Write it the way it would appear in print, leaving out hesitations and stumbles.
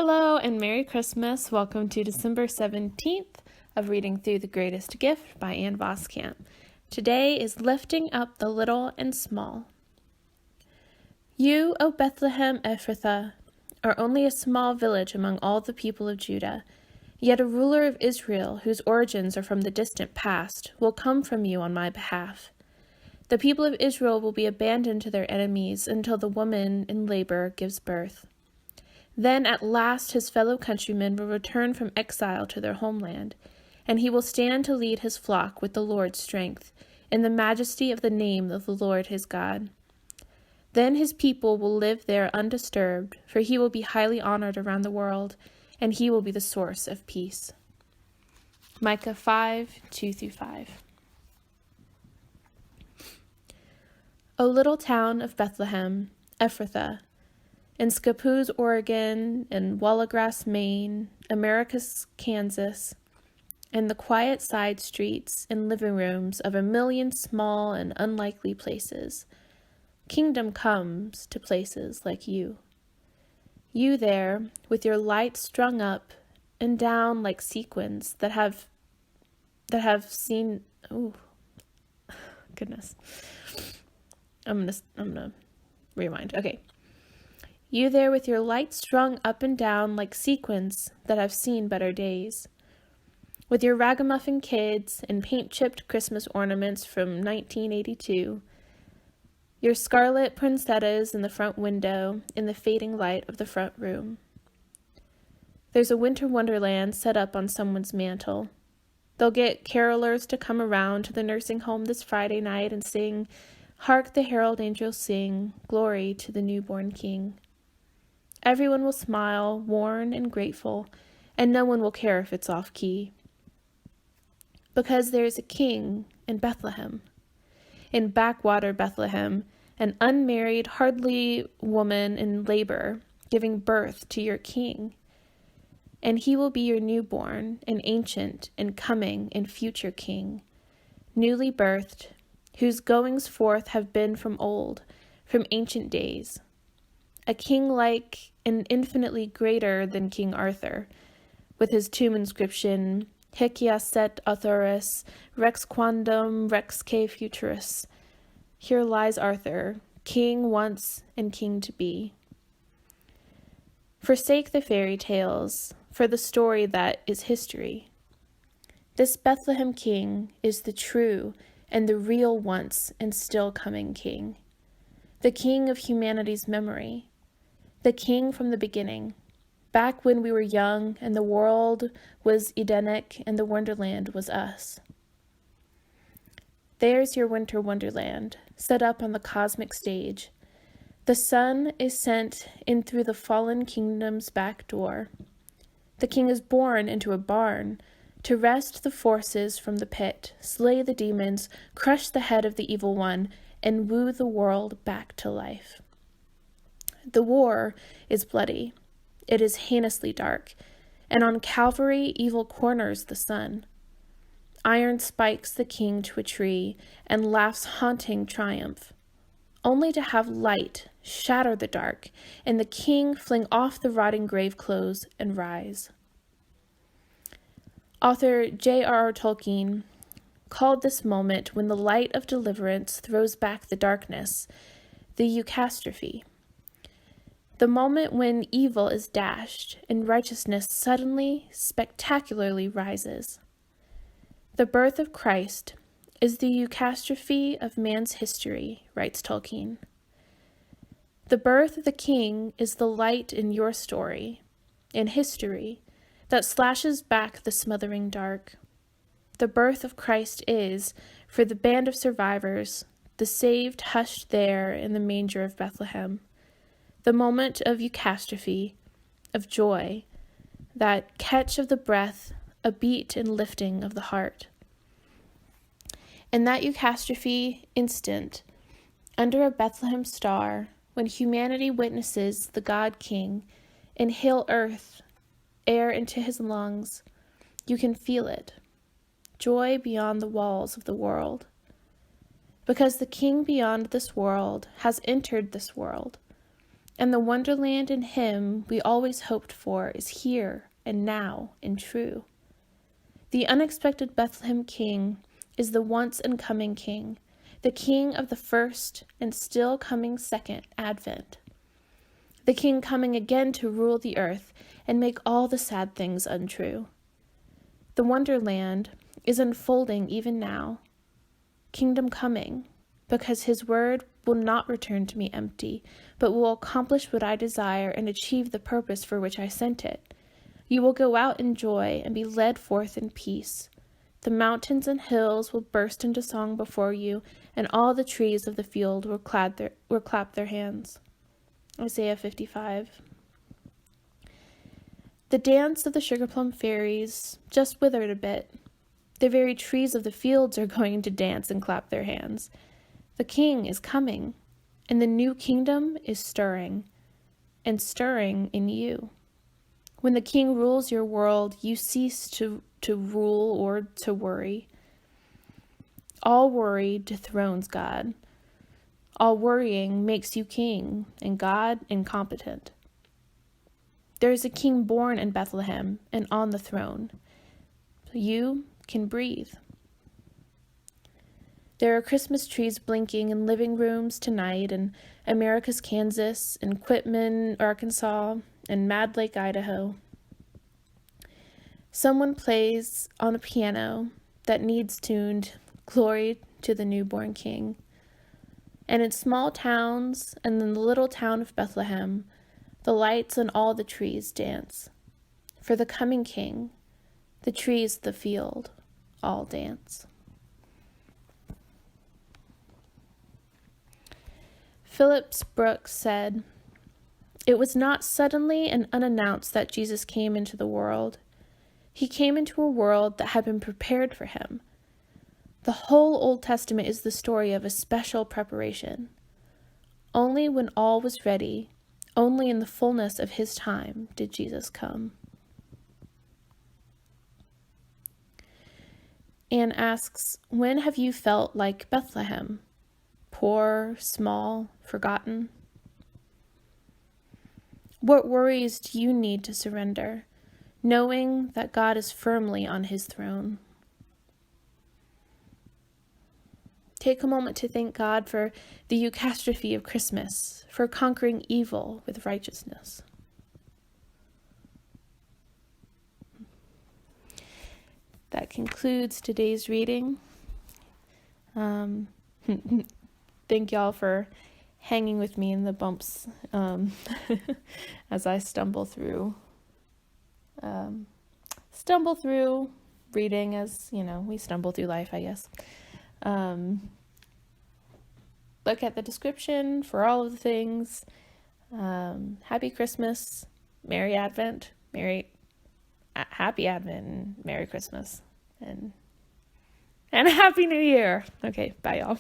Hello and Merry Christmas. Welcome to December 17th of Reading Through the Greatest Gift by Anne Voskamp. Today is Lifting Up the Little and Small. You, O Bethlehem Ephrathah, are only a small village among all the people of Judah, yet a ruler of Israel, whose origins are from the distant past, will come from you on my behalf. The people of Israel will be abandoned to their enemies until the woman in labor gives birth. Then at last his fellow countrymen will return from exile to their homeland, and he will stand to lead his flock with the Lord's strength, in the majesty of the name of the Lord his God. Then his people will live there undisturbed, for he will be highly honored around the world, and he will be the source of peace. Micah 5:2-5. O little town of Bethlehem, Ephrathah, in Scappoose, Oregon, and Wallagrass, Maine, Americus, Kansas, and the quiet side streets and living rooms of a million small and unlikely places, kingdom comes to places like you. You there, with your lights strung up and down like sequins that have seen. Oh, goodness. I'm gonna rewind. Okay. You there with your lights strung up and down like sequins that have seen better days. With your ragamuffin kids and paint-chipped Christmas ornaments from 1982. Your scarlet poinsettias in the front window in the fading light of the front room. There's a winter wonderland set up on someone's mantle. They'll get carolers to come around to the nursing home this Friday night and sing, "Hark the herald angels sing, glory to the newborn King." Everyone will smile, worn and grateful, and no one will care if it's off-key. Because there is a king in Bethlehem. In backwater Bethlehem, an unmarried, hardly woman in labor, giving birth to your king. And he will be your newborn, an ancient and coming and future king, newly birthed, whose goings forth have been from old, from ancient days. A king like and infinitely greater than King Arthur, with his tomb inscription, Hic jacet Arthurus, rex quondam rexque futurus. Here lies Arthur, king once and king to be. Forsake the fairy tales, for the story that is history. This Bethlehem king is the true and the real once and still coming king, the king of humanity's memory, the king from the beginning, back when we were young and the world was Edenic and the wonderland was us. There's your winter wonderland, set up on the cosmic stage. The sun is sent in through the fallen kingdom's back door. The king is born into a barn to wrest the forces from the pit, slay the demons, crush the head of the evil one, and woo the world back to life. The war is bloody. It is heinously dark, and on Calvary evil corners the sun. Iron spikes the king to a tree and laughs haunting triumph, only to have light shatter the dark, and the king fling off the rotting grave clothes and rise. Author J.R.R. Tolkien called this moment when the light of deliverance throws back the darkness, the eucastrophe. The moment when evil is dashed and righteousness suddenly, spectacularly rises. The birth of Christ is the eucastrophe of man's history, writes Tolkien. The birth of the king is the light in your story, in history, that slashes back the smothering dark. The birth of Christ is, for the band of survivors, the saved hushed there in the manger of Bethlehem. The moment of eucastrophe, of joy, that catch of the breath, a beat and lifting of the heart. In that eucastrophe instant, under a Bethlehem star, when humanity witnesses the God King, inhale earth, air into his lungs, you can feel it. Joy beyond the walls of the world. Because the King beyond this world has entered this world. And the wonderland in him we always hoped for is here and now and true. The unexpected Bethlehem King is the once and coming King, the King of the first and still coming second Advent. The King coming again to rule the earth and make all the sad things untrue. The wonderland is unfolding even now. Kingdom coming, because his word will not return to me empty, but will accomplish what I desire and achieve the purpose for which I sent it. You will go out in joy and be led forth in peace. The mountains and hills will burst into song before you, and all the trees of the field will clap their hands. Isaiah 55. The dance of the sugar-plum fairies just withered a bit. The very trees of the fields are going to dance and clap their hands. The King is coming, and the new kingdom is stirring, and stirring in you. When the King rules your world, you cease to rule or to worry. All worry dethrones God. All worrying makes you king, and God incompetent. There is a king born in Bethlehem and on the throne. You can breathe. There are Christmas trees blinking in living rooms tonight in America's Kansas and Quitman, Arkansas, and Mad Lake, Idaho. Someone plays on a piano that needs tuned, glory to the newborn king. And in small towns and in the little town of Bethlehem, the lights on all the trees dance. For the coming king, the trees of the field all dance. Phillips Brooks said, "It was not suddenly and unannounced that Jesus came into the world. He came into a world that had been prepared for him. The whole Old Testament is the story of a special preparation. Only when all was ready, only in the fullness of his time did Jesus come." Anne asks, when have you felt like Bethlehem? Poor, small, forgotten? What worries do you need to surrender, knowing that God is firmly on his throne? Take a moment to thank God for the eucastrophe of Christmas, for conquering evil with righteousness. That concludes today's reading. Thank y'all for hanging with me in the bumps as I stumble through reading, as we stumble through life, I guess. Look at the description for all of the things. Happy Christmas, Merry Advent, Happy Advent, and Merry Christmas, and a Happy New Year. Okay, bye y'all.